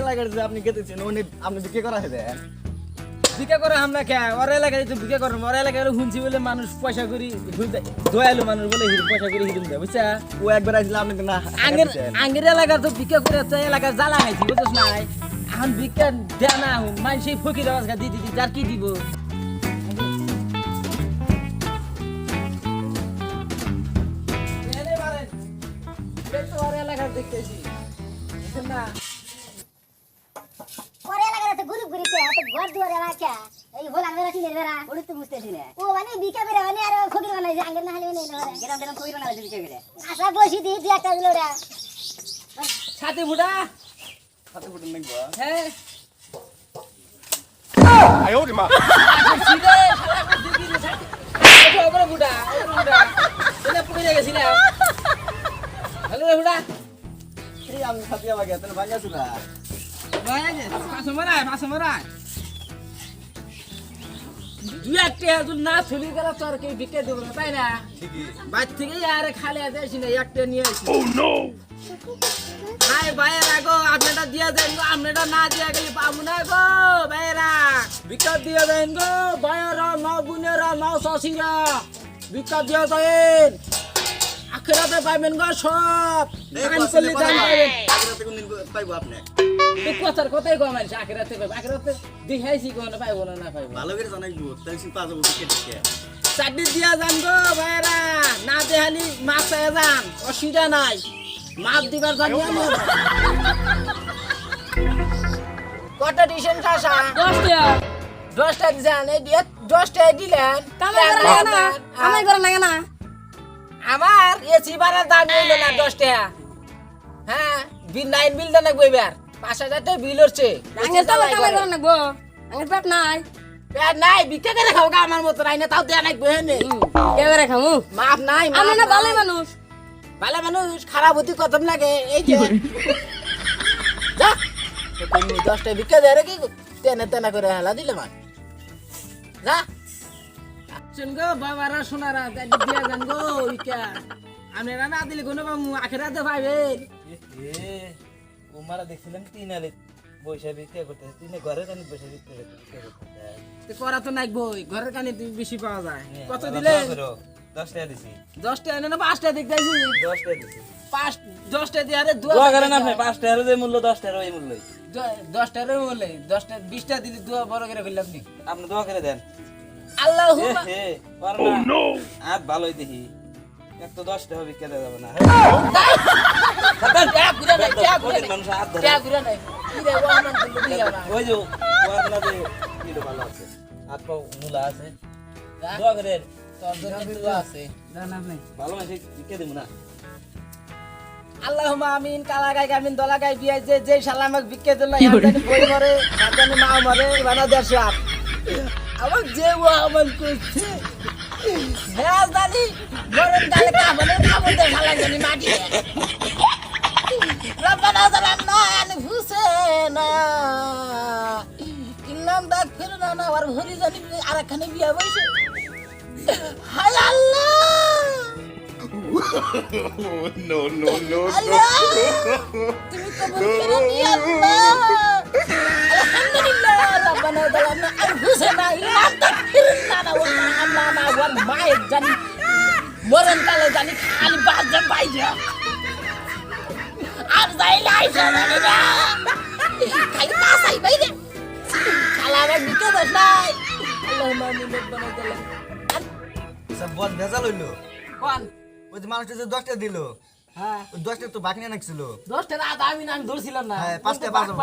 এলাকার যে আপনি গেতেছেন উনি আপনি বিক্রি করা হবে ভিক্ষা করে আমরা কে ওর এলাকায় তো ভিক্ষা করে ওর এলাকায় শুনছি বলে মানুষ পয়সা করি দয়ালু মানুষ বলে পয়সা করে হিরুম দেয় বুঝছা ও একবার আসলে আপনি তো না আঙ্গের এলাকার তো ভিক্ষা করে তো এলাকার জ্বালা খাইছি বুঝছ নাই এখন ভিক্ষা দেয় না মানুষ সেই ফকির আওয়াজ দিয়ে দিদি যার কি দিব ওর এলাকার দেখতেছি না পরে লাগালে তো গ্রুপ গ্রুপে এত ঘর দুয়ারে রাখা এই হোলা মেরা টিনের বেরা ওরে তো বুঝতেছি না ও মানে বিকা বেরা মানে আর খকির বানাই যে আঙ্গের না হলে নেই না গেরাম গেরাম খকির বানাই যে বিকা বেরা আশা বসি দি দুই একটা দিলোরা ছাতি বুড়া হাতে ফুটে নাকবো হ্যাঁ আয়ো রে মা সিধে শালা করতে কি রে ছাতি ওটা ওপরে বুড়া এটা পুড়ে গেছিলাম হ্যালো বুড়া এই আমি সাথে আমাকে এত ভাঙা ছিল ভাই পাঁচশো মারায় দুই একটা যদি না ছবি গেলে তোর কেউ বিকে দেবো না তাই না বাদ থেকে আর খালি আসি না একটা নিয়ে আসি ভাই ভাইয়েরা গো আপনারা দিয়ে দেন গো আপনারা না দিয়ে গেলে পাবো না গো ভাইয়েরা বিকা দিয়ে দেন গো ভাইয়েরা ন বোনেরা ন শশীরা বিকা দিয়ে দেন আখেরাতে পাইবেন গো সব দান করলে দান পাইবেন আগে কোন দিন পাইবো আপনি তুই কথার কথাই কম আছে আখেরাতে পাইবে আখেরাতে দেখাইছি কোন পাইবো না পাইবো ভালো করে জানাইবো টেনশন পাওয়া যাবে কেটে চাকরি দিয়া যান গো ভাইরা না দেখালি মাছ পেয়ে যান অসুবিধা নাই মাপ দিবার জানি আমি কটা টিউশন খাসা 10টা দিছেন এই দিয়ে 10টা দিলেন আমার ঘরে না না আমার এসি ভাড়ার দাম হইল না 10 টাকা হ্যাঁ বিল নাইন বিল দেন কইবার 5000 টাকা বিল হচ্ছে আঙ্গের তো আমার ঘরে না গো আঙ্গের পেট নাই পেট নাই বিক্রি করে খাও গা আমার মতো রাইনা তাও দেয়া নাই বহেনে কেবারে খামু মাপ নাই আমি না ভালো মানুষ ভালো মানুষ খারাপ হতে কতম লাগে এই যে যা তুমি 10টা বিক্রি দেয় রে কি তেনে তেনা করে হেলা দিলে মা যা শুন গো বাবারা সোনারা দিয়া যান গো ইকা আমি না দিলে কোনো বামু আখেরাতে পাইবে ওমারা দেখছিলাম তিন আলে পয়সা বিক্রি করতে তিনে ঘরে কানে পয়সা বিক্রি করতে তে করা তো নাই বই ঘরের কানে বেশি পাওয়া যায় কত দিলে 10 টাকা দিছি 10 টাকা না 5 টাকা দেখতেছি 10 টাকা দিছি 10 টাকা দিয়ে আরে দোয়া করেন আপনি 5 টাকার যে মূল্য 10 টাকার ওই মূল্য 10 টাকা বলে 10 টাকা 20 টাকা দিলে দুয়া বড় করে কইলাম নি আপনি দোয়া করে দেন আল্লাহুম্মা ও নো আজ ভালোই দেখি এক তো 10 টাকা বিক্রি দেওয়া যাবে না মানুষ হাত ধরে ওই যে আপনাদের কিলো ভালো আছে হাত পাও মূলা আছে দোয়া করে তোর জন্য দোয়া আছে জানা নাই ভালো আছে বিক্রি দেব না আল্লাহুম্মা আমিন কালা গায় আমিন দলা গায় বিয়া যে শালা আমাকে বিক্রি দিল জানি বই মরে জানি মা মরে বানা দেশ আমার যে ও আমল করছে হ্যাঁ জানি মরণ কালে কামনে কামনে শালা জানি মাটি রব্বানা জালামনা আনফুসানা ইল্লাম তাগফিরনা না আর ভরি জানি আরেকখানে বিয়া বইছে হায় আল্লাহ no, no, no, আল্লাহ তুমি কবুল করো নি আল্লাহ আলহামদুলিল্লাহ রব্বানা জালামনা আনফুসানা ইল্লাম তাগফিরনা না ওয়া আল্লাহ ওয়ার মায়ের জানি মরণ কালে জানি খালি বাজে পাইছে আর যাইলে আইসা জানি না খালি পাসাই বাইরে খালারে দিতে দোষ নাই আল্লাহুম্মা আমিন রব্বানা জালামনা সব বল ভেজাল হইলো কোন ওই যে মানুষটা যে 10 টাকা দিল হ্যাঁ ওই 10 টাকা তো বাকি না ছিল 10 টাকা আদা আমি ধরছিলাম না হ্যাঁ 5 টাকা বাজো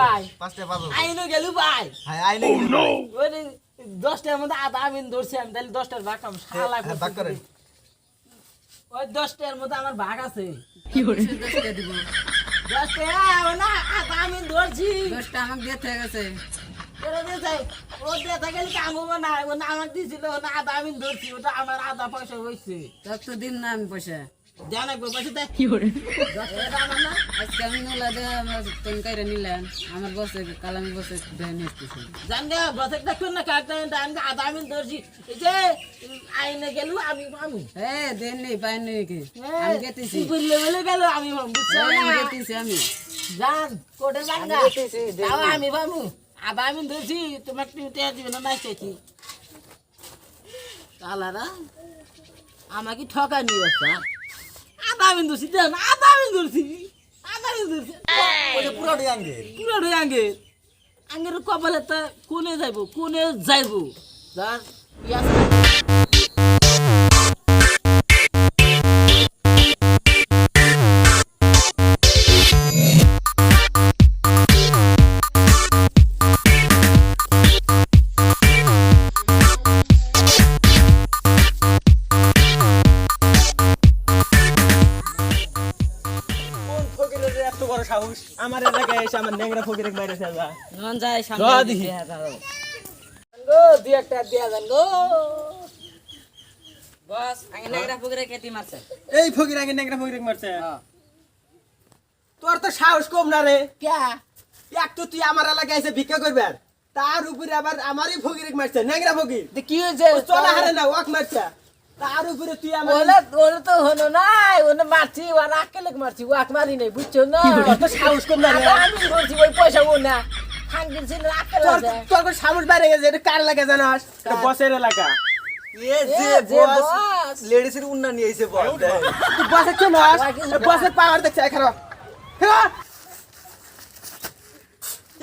5 টাকা বাজো আইনো গেলু ভাই হ্যাঁ আইলে গেল ওই 10 টাকার মধ্যে আদা আমি ধরছি আমি তাহলে 10 টাকার ভাগ আমি শালা হ্যাঁ ভাগ করেন ওই 10 টাকার মধ্যে আমার ভাগ আছে কি করে 10 টাকা দিব 10 টাকা না আদা আমি ধরছি 10 টাকা আমাকে দিয়ে থেকে গেছে করে দিয়েছে ও দিয়ে থাকে কাম হবে না ও না আমাকে দিছিল না আদা আমি ধরছি ওটা আমার আদা পয়সা হইছে তোর তো দিন না আমি পয়সা জানা গো পয়সা দে কি করে 10 টাকা আমার না আজকে আমি নোলা দে আমার তুমি কাইরা নিলেন আমার বসে কালামি বসে দেন নিতেছি জান গে বসে দেখুন না কাটতে আমি আদা আমি ধরছি এই যে আইনে গেলু আমি পামু হ্যাঁ দেন নেই পাই নেই কি আমি গেতেছি বললে বলে গেল আমি বুঝছি আমি গেতেছি আমি জান কোটে জান গা আমি দেখতেছি, তাও আমি বামু আবার আমি ধরছি তোমার টিউতে দিবে না নাই চাইছি তালারা আমাকে ঠকা নিয়ে আসা আবার আমি ধরছি দেন আবার আমি ধরছি ওটা পুরো ডিয়াঙ্গে পুরো আঙ্গে আঙ্গের কপালে তা কোনে যাইব যার ইয়া কোন ফকিরের এত বড় সাহস আমার এলাকায় এসে আমার ন্যাংরা ফকিরে মাইরেছে যা নন যায় র সামনে দেখি। গো দুই একটা দিয়া যান গো বস আগে নেগরা পুকুরে কেটি মারছে এই ফকির আগে ন্যাংরা ফকিরে মারছে তোর তো সাহস কম না রে ক্যা এক তো তুই আমার এলাকায় এসে ভিক্ষা করবে আর তার উপরে আবার আমারই ফকিরে মারছে ন্যাংরা ফকির তো কি হয়েছে ও চলা হারে না ওয়াক মারছে তার উপরে তুই আমার ওরা তো হলো নাই ওনে মারছি ওর আকেলে মারছি ওয়াক মারি নাই বুঝছো না তোর তো সাহস কম না রে আবার আমি বলছি ওই পয়সা ও না খানকির ছিল আকেলে তোর আছে তোর তো সাহস বাইরে গেছে এটা কার এলাকা জানাস এটা বসের এলাকা এ যে যে বস বস। লেডিসের উন্না নিয়ে এসে বস দেখ। তুই বসের চেনাস বসের পাওয়ার দেখছে এখানে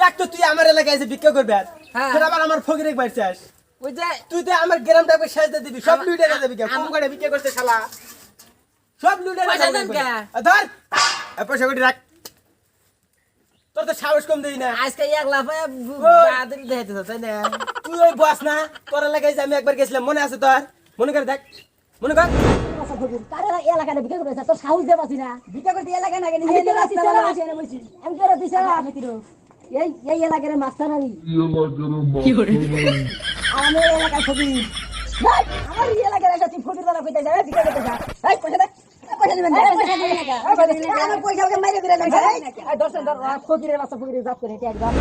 এক তো তুই আমার এলাকায় এসে ভিক্ষা করবে আর হ্যাঁ। তোর আবার আমার ফকিরে মারছিস ওই যে তুই তো আমার গ্রামটাকে সাজতে দিবি সব লুটে না দিবি কম করে বিক্রি করতে শালা সব লুটে না পয়সা দেন কে? ধর এ পয়সা কোটি রাখ তোর তো সাহস কম দেই না আজকে এক লাফে বাদল দেখাইতে তাই না তুই ওই বস না তোর এলাকায় যে আমি একবার গেছিলাম মনে আছে তোর মনে করে দেখ মনে কর কারে এলাকায় বিক্রি করেছে তোর সাহস দে পাছি না বিক্রি করতে এলাকায় না গেলি এই রাস্তা বানা আছে না বলছি আমি করে দিছে আমি তিরো এই এলাকার মাস্টার আমি কি করে আমি এলাকায় ফকির আমার এই এলাকার এসে তুই ফকির বানা কইতে যাবে বিক্রি করতে যা এই পয়সা দে পয়সা দিবেন আমার পয়সা ওকে মাইরে দিলে না এই দর্শন ধর ফকিরের বাচ্চা ফকিরের জাত করে এটা একদম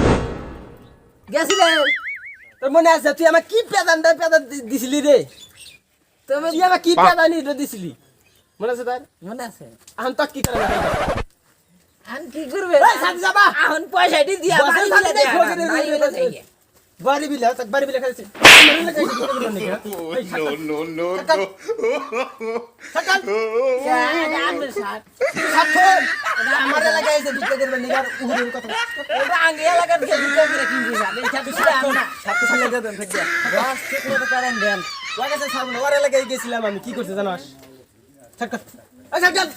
গেছিলে তোর মনে আছে তুই আমার কি পেদান দিছিলি রে তুমি তুই আমার কি পেদানি দিছিলি মনে আছে তোর মনে আছে এখন তো কি করে আন কি করবে এই সাথে যাবা এখন পয়সাটি দিয়া বসের বাড়ি সাথে দিলে দেয়া ফকিরের বাড়ি বিলে দিলে দেয়া। বাড়ি বিলে তাক বাড়ি বিলে খাইছে Oh, no, no, no, no. আমার সাথ আমার এলাকায় এসে ভিক্ষা করবে নিগার উহুরের কথা ওটা আগে এলাকার থেকে বিক্রি করে কিনতে যাবে এটা তো ছিল না সাথে সঙ্গে দেন ঠিক আছে বাস ঠিক মতো করেন দেন লাগাছে সামনে ওর এলাকায় গেছিলাম আমি কি করতে জানাস ছাড় এই ছাড়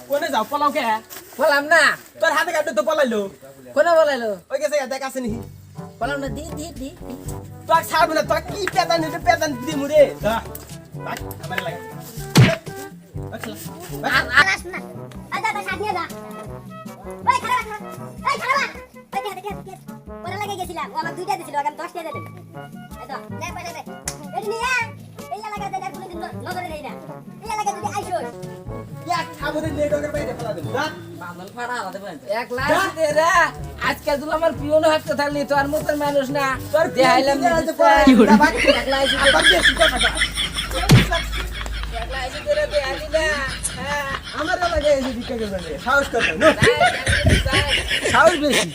কোনে যাও পলাও কে বললাম না তোর হাতে কাটে তো পলাইলো কোনে বলাইলো ওই গেছে দেখ আছে নি বললাম না দি দি দি তোর ছাড়বো না তোর কি পেদান দিমু রে আমার এলাকায় আলাস না আদা তো সাথে যা ওই খারাপ এই খারাপ ওই দেখে পরে লাগে গেছিলাম ও আমাকে দুইটা দিছিল আমি 10 টাকা দেব এই তো নে পয়সা দে এই নিয়া এই এলাকাতে দেখ কোনদিন নজরে দেই না এই এলাকাতে যদি আইছস এক খাবরে নেটওয়ার্কের বাইরে ফেলা দেন বাদল ফাড়া আলাদা পাইন এক লাখ দে রে আজকে তুই আমার পিওন হাঁটতে থাকলি তো আর মতন মানুষ না তোর দেখাইলাম এক লাখ আবার বেশি কথা এক লাখ দে রে দেখালি না হ্যাঁ আমার এলাকায় এসে ভিক্ষা করবে সাহস করবে সাহস বেশি